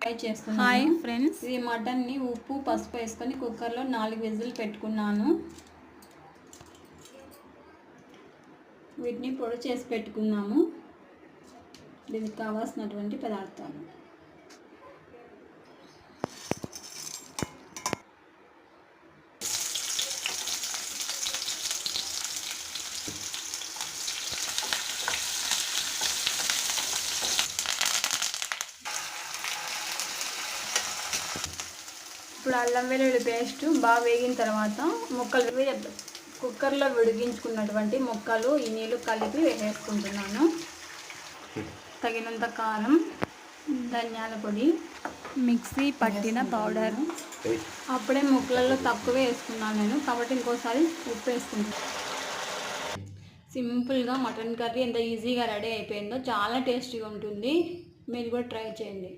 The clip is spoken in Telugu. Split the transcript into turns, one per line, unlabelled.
ఫ్రై చేస్తున్నాను.
హాయ్ ఫ్రెండ్స్,
ఇది మటన్ని ఉప్పు పసుపు వేసుకొని కుక్కర్లో 4 విజిల్ పెట్టుకున్నాను. వీటిని పొడి చేసి పెట్టుకున్నాము. దీనికి కావాల్సినటువంటి పదార్థాలు: ఇప్పుడు అల్లం వెల్లుల్లి పేస్ట్ బాగా వేగిన తర్వాత కుక్కర్లో ఉడికించుకున్నటువంటి ముక్కలు ఈ నీళ్ళు కలిపి వేసేసుకుంటున్నాను. తగినంత కారం, ధనియాల పొడి,
మిక్సీ పట్టిన పౌడర్.
అప్పుడే ముక్కలలో తక్కువే వేసుకున్నాను నేను, కాబట్టి ఇంకోసారి ఉప్పు వేసుకుంటాను. సింపుల్గా మటన్ కర్రీ ఎంత ఈజీగా రెడీ అయిపోయిందో, చాలా టేస్టీగా ఉంటుంది. మీరు కూడా ట్రై చేయండి.